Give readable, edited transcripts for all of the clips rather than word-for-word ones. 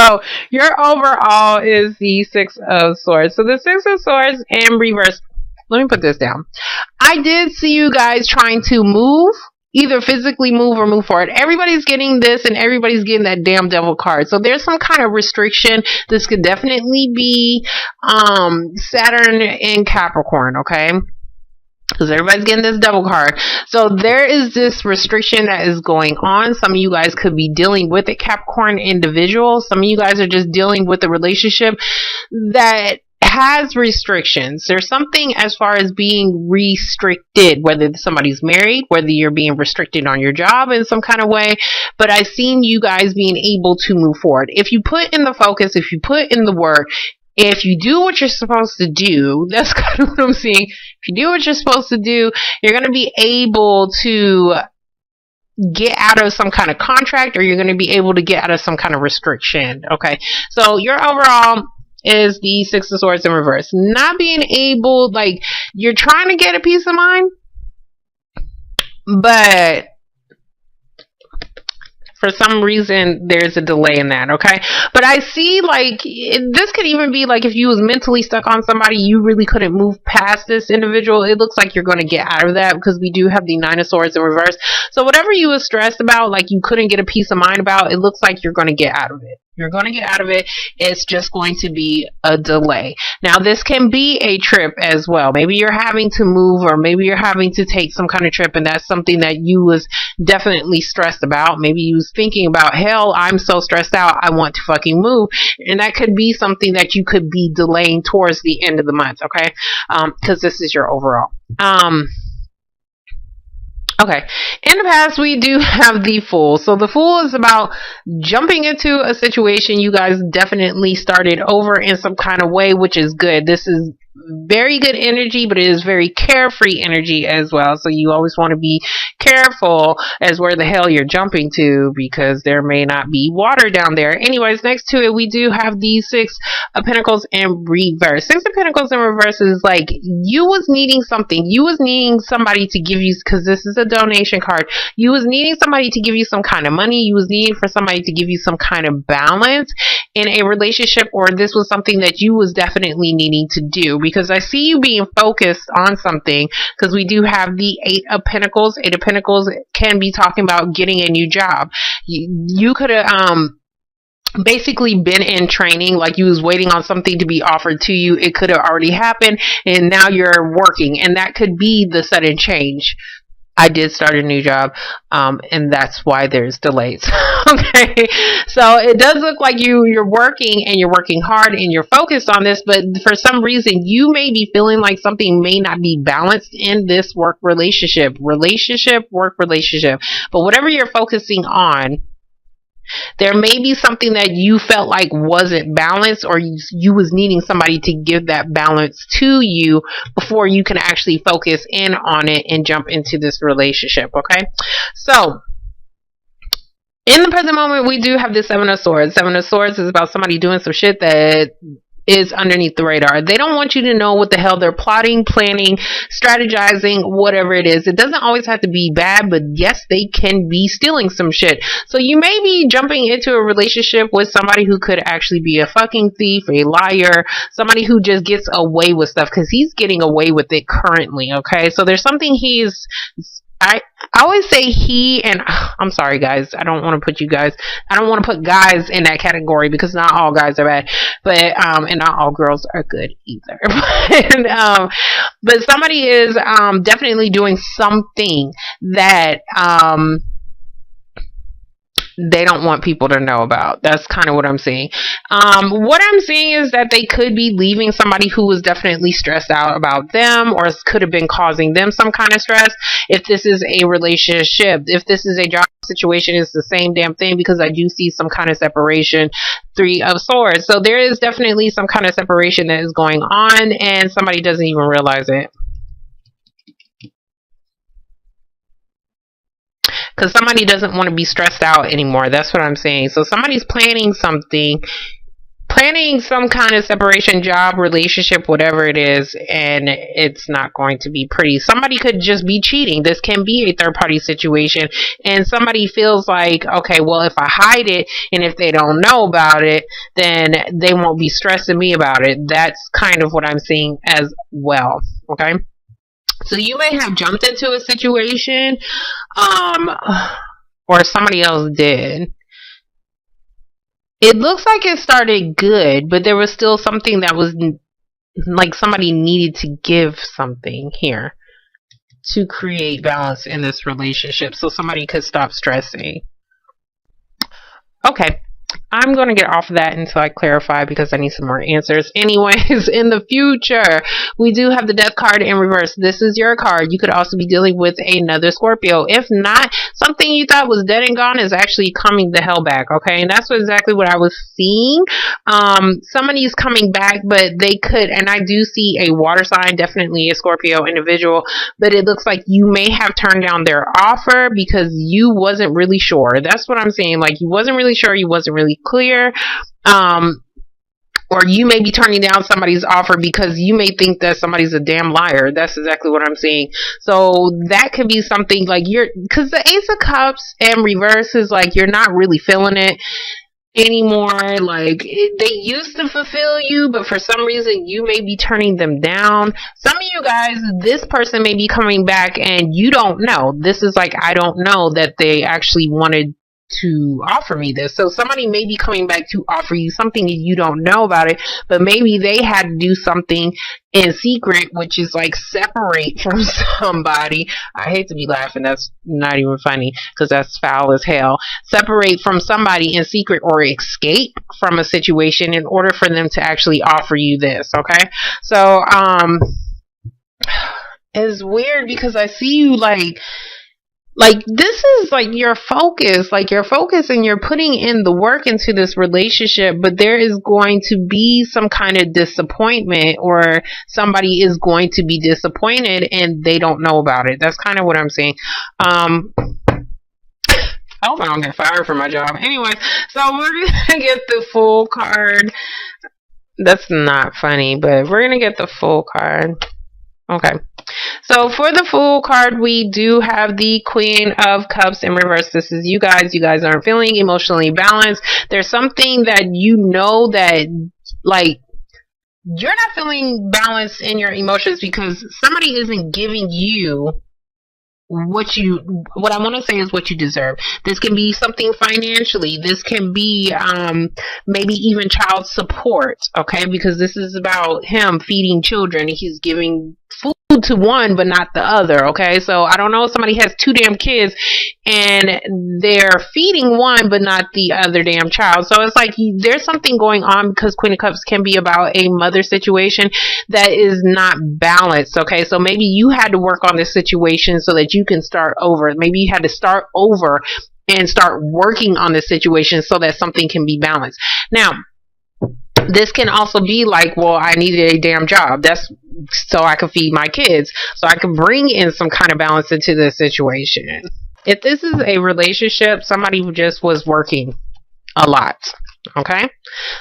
So your overall is the Six of Swords. So the Six of Swords in reverse. Let me put this down. I did see you guys trying to move, either physically move or move forward. Everybody's getting this and everybody's getting that damn devil card. So there's some kind of restriction. This could definitely be Saturn in Capricorn, okay? Because everybody's getting this devil card. So there is this restriction that is going on. Some of you guys could be dealing with a Capricorn individual. Some of you guys are just dealing with a relationship that has restrictions. There's something as far as being restricted, whether somebody's married, whether you're being restricted on your job in some kind of way. But I've seen you guys being able to move forward. If you put in the focus, if you put in the work, if you do what you're supposed to do, that's kind of what I'm seeing. If you do what you're supposed to do, you're going to be able to get out of some kind of contract, or you're going to be able to get out of some kind of restriction. Okay. So your overall is the Six of Swords in reverse. Not being able, like, you're trying to get a peace of mind, but for some reason there's a delay in that, okay? But I see, like, this could even be like if you was mentally stuck on somebody, you really couldn't move past this individual. It looks like you're going to get out of that, because we do have the Nine of Swords in reverse. So whatever you was stressed about, like you couldn't get a peace of mind about, it looks like you're going to get out of it. You're going to get out of it. It's just going to be a delay. Now, this can be a trip as well. Maybe you're having to move, or maybe you're having to take some kind of trip, and that's something that you was definitely stressed about. Maybe you was thinking about, hell, I'm so stressed out, I want to fucking move. And that could be something that you could be delaying towards the end of the month, okay? Because this is your overall. Okay, in the past, we do have the Fool. So the Fool is about jumping into a situation. You guys definitely started over in some kind of way, which is good. This is very good energy, but it is very carefree energy as well. So you always want to be careful as where the hell you're jumping to, because there may not be water down there. Anyways, next to it, we do have the Six of Pentacles in reverse. Six of Pentacles in reverse is like you was needing something. You was needing somebody to give you, because this is a donation card. You was needing somebody to give you some kind of money. You was needing for somebody to give you some kind of balance in a relationship, or this was something that you was definitely needing to do, because I see you being focused on something, because we do have the Eight of Pentacles. Eight of Pentacles can be talking about getting a new job. You could have basically been in training, like you was waiting on something to be offered to you. It could have already happened, and now you're working, and that could be the sudden change. I did start a new job, and that's why there's delays. Okay, so it does look like you're working, and you're working hard, and you're focused on this, but for some reason you may be feeling like something may not be balanced in this work relationship. But whatever you're focusing on, there may be something that you felt like wasn't balanced, or you was needing somebody to give that balance to you before you can actually focus in on it and jump into this relationship. Okay, so in the present moment, we do have the Seven of Swords. Seven of Swords is about somebody doing some shit that is underneath the radar. They don't want you to know what the hell they're plotting, planning, strategizing, whatever it is. It doesn't always have to be bad, but yes, they can be stealing some shit. So you may be jumping into a relationship with somebody who could actually be a fucking thief, a liar, somebody who just gets away with stuff, because he's getting away with it currently, okay? So there's something I always say he, and I'm sorry guys, I don't want to put guys in that category, because not all guys are bad, but and not all girls are good either. But somebody is definitely doing something that they don't want people to know about. That's kind of what I'm seeing. What I'm seeing is that they could be leaving somebody who was definitely stressed out about them, or could have been causing them some kind of stress. If this is a relationship, if this is a job situation, it's the same damn thing, because I do see some kind of separation. Three of Swords. So there is definitely some kind of separation that is going on, and somebody doesn't even realize it. Because somebody doesn't want to be stressed out anymore. That's what I'm saying. So somebody's planning something, planning some kind of separation, job, relationship, whatever it is, and it's not going to be pretty. Somebody could just be cheating. This can be a third party situation, and somebody feels like, okay, well, if I hide it and if they don't know about it, then they won't be stressing me about it. That's kind of what I'm seeing as well. Okay, so you may have jumped into a situation, or somebody else did. It looks like it started good, but there was still something that was like somebody needed to give something here to create balance in this relationship so somebody could stop stressing. Okay. I'm going to get off of that until I clarify because I need some more answers. Anyways, in the future, we do have the death card in reverse. This is your card. You could also be dealing with another Scorpio. If not, something you thought was dead and gone is actually coming the hell back, okay? And that's exactly what I was seeing. Somebody's coming back, but they could, and I do see a water sign, definitely a Scorpio individual, but it looks like you may have turned down their offer because you wasn't really sure. That's what I'm saying. Like, you wasn't really sure, you wasn't really clear, or you may be turning down somebody's offer because you may think that somebody's a damn liar. That's exactly what I'm saying. So that could be something like because the Ace of Cups and reverse is like you're not really feeling it anymore. Like they used to fulfill you, but for some reason you may be turning them down. Some of you guys, this person may be coming back and you don't know. This is like, I don't know that they actually wanted to offer me this. So somebody may be coming back to offer you something and you don't know about it, but maybe they had to do something in secret, which is like separate from somebody. I hate to be laughing, that's not even funny because that's foul as hell. Separate from somebody in secret or escape from a situation in order for them to actually offer you this. Okay, so it's weird because I see you like this is like your focus, and you're putting in the work into this relationship, but there is going to be some kind of disappointment, or somebody is going to be disappointed and they don't know about it. That's kind of what I'm saying. I hope I don't get fired from my job. Anyway, so we're gonna get the full card. That's not funny, but we're gonna get the full card. Okay. So for the Fool card, we do have the Queen of Cups in reverse. This is you guys. You guys aren't feeling emotionally balanced. There's something that you know that, like, you're not feeling balanced in your emotions because somebody isn't giving you what I want to say is what you deserve. This can be something financially. This can be maybe even child support, okay? Because this is about him feeding children. He's giving food to one but not the other, okay? So I don't know if somebody has two damn kids and they're feeding one but not the other damn child. So it's like there's something going on because Queen of Cups can be about a mother situation that is not balanced, okay? So maybe you had to work on this situation so that you can start over. Maybe you had to start over and start working on this situation so that something can be balanced. Now, this can also be like, well, I needed a damn job. That's so I could feed my kids, so I could bring in some kind of balance into this situation. If this is a relationship, somebody who just was working a lot, okay?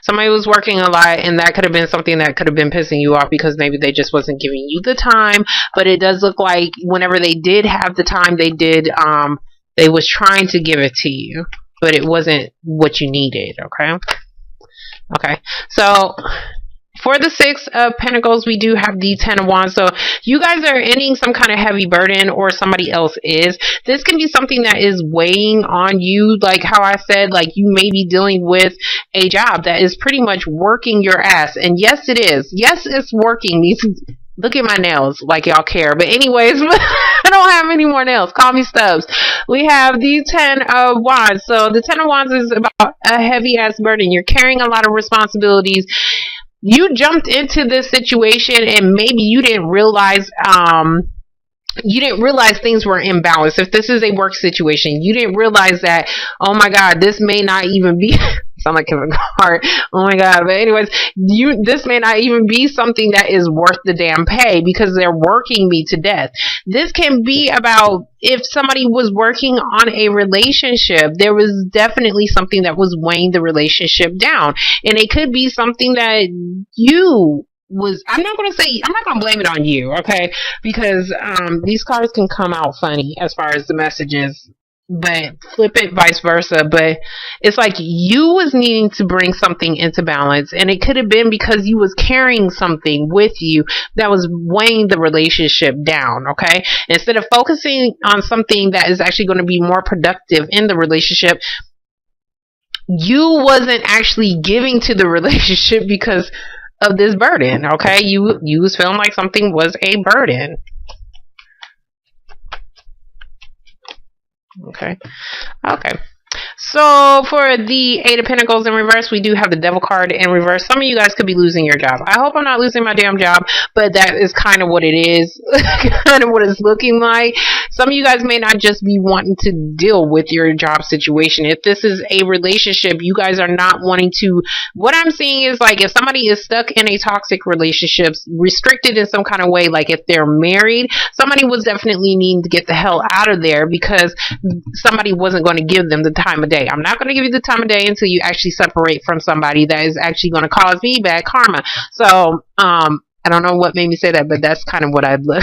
Somebody was working a lot, and that could have been something that could have been pissing you off because maybe they just wasn't giving you the time. But it does look like whenever they did have the time, they was trying to give it to you, but it wasn't what you needed, okay? Okay, so for the Six of Pentacles, we do have the Ten of Wands. So you guys are ending some kind of heavy burden, or somebody else is. This can be something that is weighing on you. Like how I said, like you may be dealing with a job that is pretty much working your ass. And yes, it is. Yes, it's working. Look at my nails, like y'all care. But anyways, I don't have any more nails. Call me Stubbs. We have the Ten of Wands. So the Ten of Wands is about a heavy ass burden. You're carrying a lot of responsibilities. You jumped into this situation and maybe you didn't realize you didn't realize things were imbalanced. If this is a work situation, you didn't realize that, oh my God, this may not even be sound like Kevin Hart. Oh my God. But anyways, this may not even be something that is worth the damn pay because they're working me to death. This can be about if somebody was working on a relationship, there was definitely something that was weighing the relationship down. And it could be something that you was, I'm not going to blame it on you, okay? Because these cards can come out funny as far as the messages, but flip it vice versa. But it's like you was needing to bring something into balance, and it could have been because you was carrying something with you that was weighing the relationship down, okay? Instead of focusing on something that is actually going to be more productive in the relationship, you wasn't actually giving to the relationship because of this burden, okay? You was feeling like something was a burden. Okay. So for the Eight of Pentacles in reverse, we do have the Devil card in reverse. Some of you guys could be losing your job. I hope I'm not losing my damn job, but that is kind of what it is. Kind of what it's looking like. Some of you guys may not just be wanting to deal with your job situation. If this is a relationship, you guys are not wanting to. What I'm seeing is like if somebody is stuck in a toxic relationship, restricted in some kind of way, like if they're married, somebody was definitely needing to get the hell out of there because somebody wasn't going to give them the time of day. I'm not going to give you the time of day until you actually separate from somebody that is actually going to cause me bad karma. So, I don't know what made me say that, but that's kind of what I'd look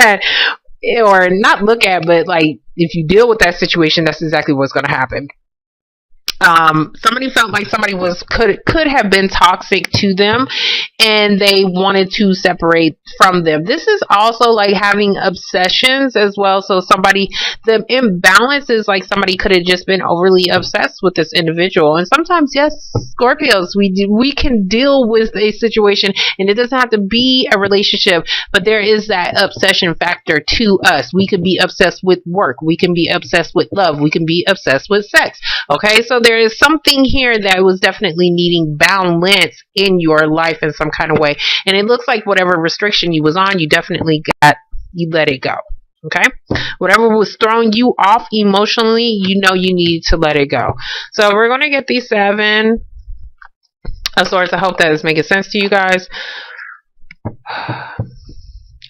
at. Or not look at, but like, if you deal with that situation, that's exactly what's going to happen. Somebody felt like somebody could have been toxic to them and they wanted to separate from them. This is also like having obsessions as well. So the imbalance is like somebody could have just been overly obsessed with this individual. And sometimes, yes, Scorpios, we can deal with a situation and it doesn't have to be a relationship, but there is that obsession factor to us. We could be obsessed with work. We can be obsessed with love. We can be obsessed with sex. Okay, so there is something here that was definitely needing balance in your life in some kind of way. And it looks like whatever restriction you was on, you let it go. Okay, whatever was throwing you off emotionally, you know you need to let it go. So we're going to get these 7 of Swords. I hope that is making sense to you guys.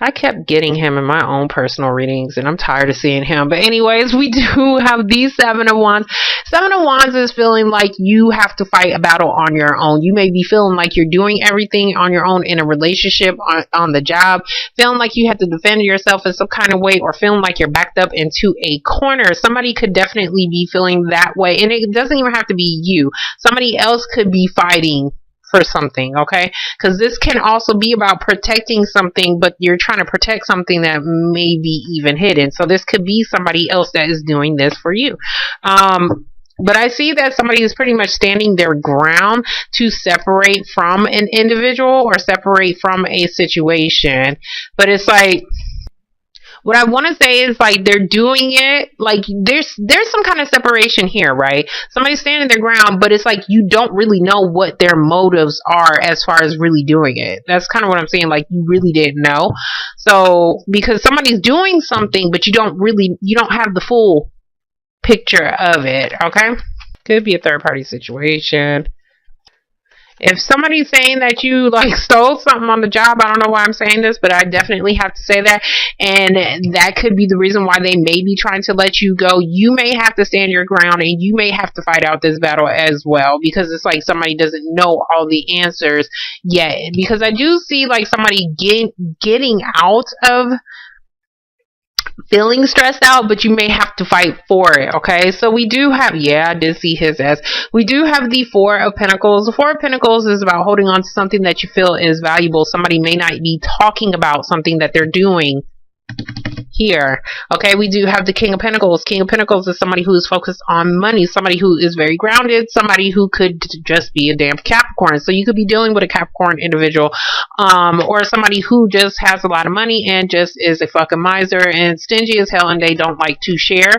I kept getting him in my own personal readings, and I'm tired of seeing him. But anyways, we do have these 7 of Wands. 7 of Wands is feeling like you have to fight a battle on your own. You may be feeling like you're doing everything on your own in a relationship, on the job, feeling like you have to defend yourself in some kind of way, or feeling like you're backed up into a corner. Somebody could definitely be feeling that way, and it doesn't even have to be you. Somebody else could be fighting for something, okay? Because this can also be about protecting something, but you're trying to protect something that may be even hidden. So this could be somebody else that is doing this for you. But I see that somebody is pretty much standing their ground to separate from an individual or separate from a situation. But it's like, what I want to say is like they're doing it like there's some kind of separation here, right? Somebody's standing their ground, but it's like you don't really know what their motives are as far as really doing it. That's kind of what I'm saying. Like you really didn't know. So because somebody's doing something, but you don't have the full picture of it. Okay, could be a third party situation. If somebody's saying that you like stole something on the job, I don't know why I'm saying this, but I definitely have to say that. And that could be the reason why they may be trying to let you go. You may have to stand your ground and you may have to fight out this battle as well, because it's like somebody doesn't know all the answers yet. Because I do see like somebody getting out of feeling stressed out, but you may have to fight for it. Okay, so we do have, yeah, I did see his ass. We do have the Four of Pentacles. The Four of Pentacles is about holding on to something that you feel is valuable. Somebody may not be talking about something that they're doing here. Okay, we do have the King of Pentacles. King of Pentacles is somebody who is focused on money, somebody who is very grounded, somebody who could just be a damn Capricorn. So you could be dealing with a Capricorn individual, or somebody who just has a lot of money and just is a fucking miser and stingy as hell, and they don't like to share.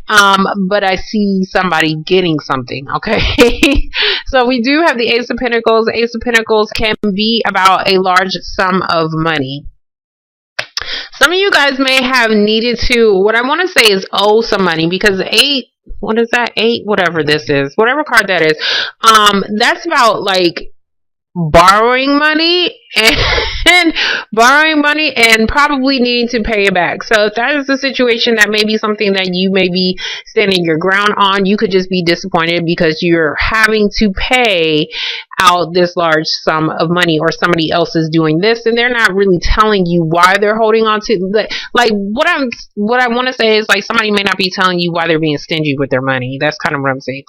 But I see somebody getting something. Okay, so we do have the Ace of Pentacles. Ace of Pentacles can be about a large sum of money. Some of you guys may have needed to, what I want to say is owe some money, because eight, what is that? Eight, whatever this is, whatever card that is. That's about like borrowing money and borrowing money and probably needing to pay it back. So if that is the situation, that may be something that you may be standing your ground on. You could just be disappointed because you're having to pay out this large sum of money, or somebody else is doing this and they're not really telling you why they're holding on to, like what I want to say is, like, somebody may not be telling you why they're being stingy with their money. That's kind of what I'm saying.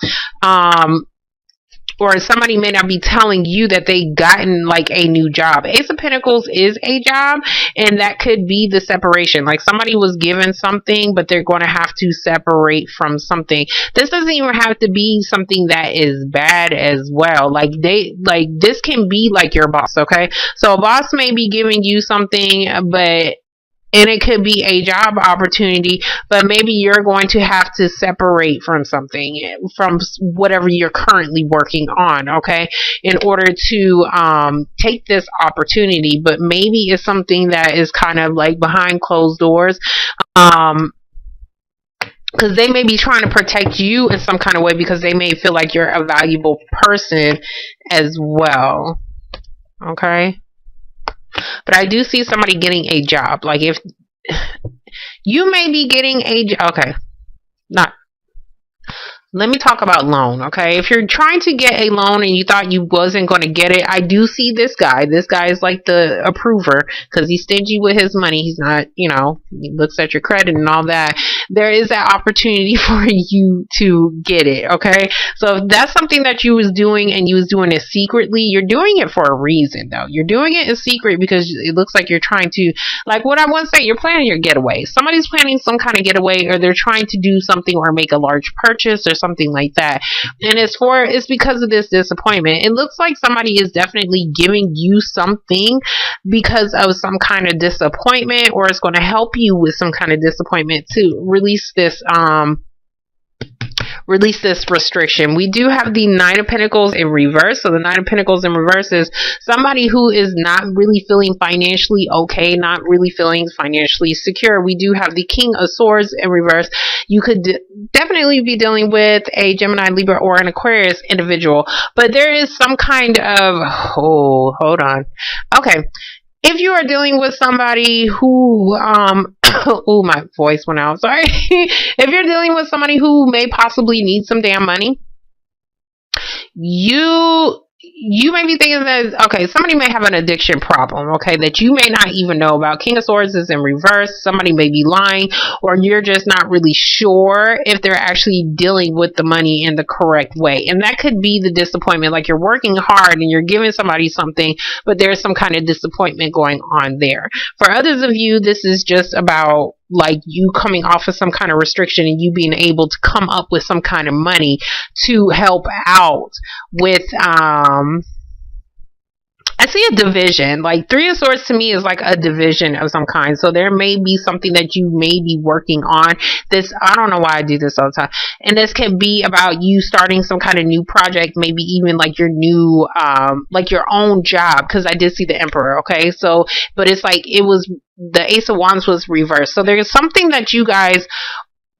Or somebody may not be telling you that they gotten like a new job. Ace of Pentacles is a job, and that could be the separation. Like somebody was given something, but they're going to have to separate from something. This doesn't even have to be something that is bad as well. Like this can be like your boss, okay? So a boss may be giving you something, and it could be a job opportunity, but maybe you're going to have to separate from something, from whatever you're currently working on, okay, in order to take this opportunity. But maybe it's something that is kind of like behind closed doors, because they may be trying to protect you in some kind of way, because they may feel like you're a valuable person as well, okay? But I do see somebody getting a job. Like if you may be getting okay, not. Let me talk about loan, okay? If you're trying to get a loan and you thought you wasn't going to get it, I do see this guy. This guy is like the approver, because he's stingy with his money. He's not, he looks at your credit and all that. There is that opportunity for you to get it, okay? So if that's something that you was doing and you was doing it secretly, you're doing it for a reason, though. You're doing it in secret because it looks like you're trying to, like what I want to say, you're planning your getaway. Somebody's planning some kind of getaway, or they're trying to do something or make a large purchase or something like that, and it's because of this disappointment. It looks like somebody is definitely giving you something because of some kind of disappointment, or it's going to help you with some kind of disappointment to release this restriction. We do have the Nine of Pentacles in reverse. So the Nine of Pentacles in reverse is somebody who is not really feeling financially okay, not really feeling financially secure. We do have the King of Swords in reverse. You could definitely be dealing with a Gemini, Libra, or an Aquarius individual, but there is some kind of, hold on. Okay. If you are dealing with somebody who, oh, my voice went out, sorry. If you're dealing with somebody who may possibly need some damn money, you may be thinking that, okay, somebody may have an addiction problem, okay, that you may not even know about. King of Swords is in reverse. Somebody may be lying, or you're just not really sure if they're actually dealing with the money in the correct way. And that could be the disappointment. Like you're working hard and you're giving somebody something, but there's some kind of disappointment going on there. For others of you, this is just about like you coming off of some kind of restriction and you being able to come up with some kind of money to help out with I see a division. Like Three of Swords to me is like a division of some kind. So there may be something that you may be working on. This, I don't know why I do this all the time. And this can be about you starting some kind of new project, maybe even like your new, like your own job. Cause I did see the Emperor. Okay. So, but it's like, it was, the Ace of Wands was reversed. So there's something that you guys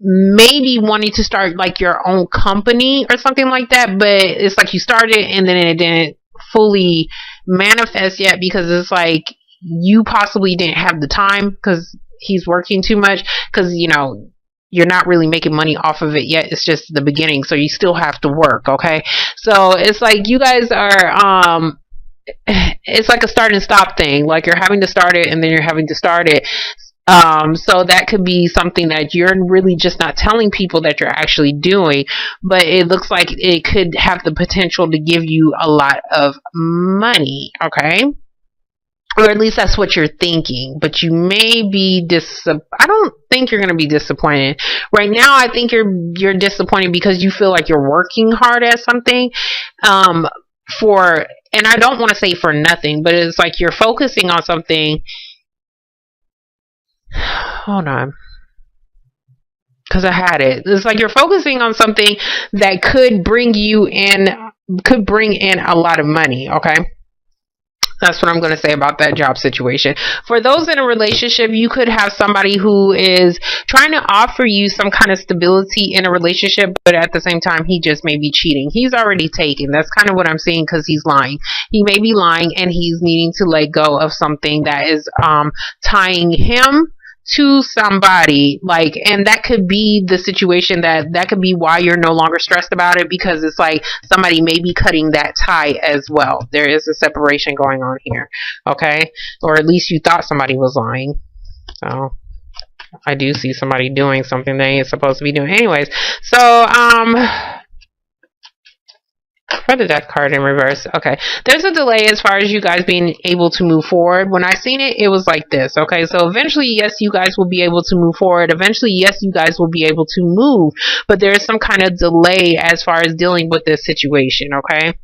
maybe wanting to start like your own company or something like that. But it's like you started and then it didn't fully manifest yet, because it's like you possibly didn't have the time because he's working too much, because you're not really making money off of it yet. It's just the beginning, so you still have to work. Okay, so it's like you guys are it's like a start and stop thing. Like you're having to start it and then you're having to start it. So that could be something that you're really just not telling people that you're actually doing, but it looks like it could have the potential to give you a lot of money, okay? Or at least that's what you're thinking, but you may be I don't think you're going to be disappointed. Right now, I think you're disappointed because you feel like you're working hard at something, and I don't want to say for nothing, but it's like you're focusing on something. Hold on, because I had it. It's like you're focusing on something that could bring in a lot of money, okay? That's what I'm going to say about that job situation. For those in a relationship, you could have somebody who is trying to offer you some kind of stability in a relationship, but at the same time, he just may be cheating. He's already taken. That's kind of what I'm seeing, because he's lying. He may be lying, and he's needing to let go of something that is tying him to somebody, like, and that could be the situation, that could be why you're no longer stressed about it, because it's like somebody may be cutting that tie as well. There is a separation going on here, okay? Or at least you thought somebody was lying. So I do see somebody doing something they ain't supposed to be doing anyways. So for the death card in reverse, okay, there's a delay as far as you guys being able to move forward. When I seen it, it was like this, okay? So eventually, yes, you guys will be able to move forward. Eventually, yes, you guys will be able to move, but there is some kind of delay as far as dealing with this situation, okay?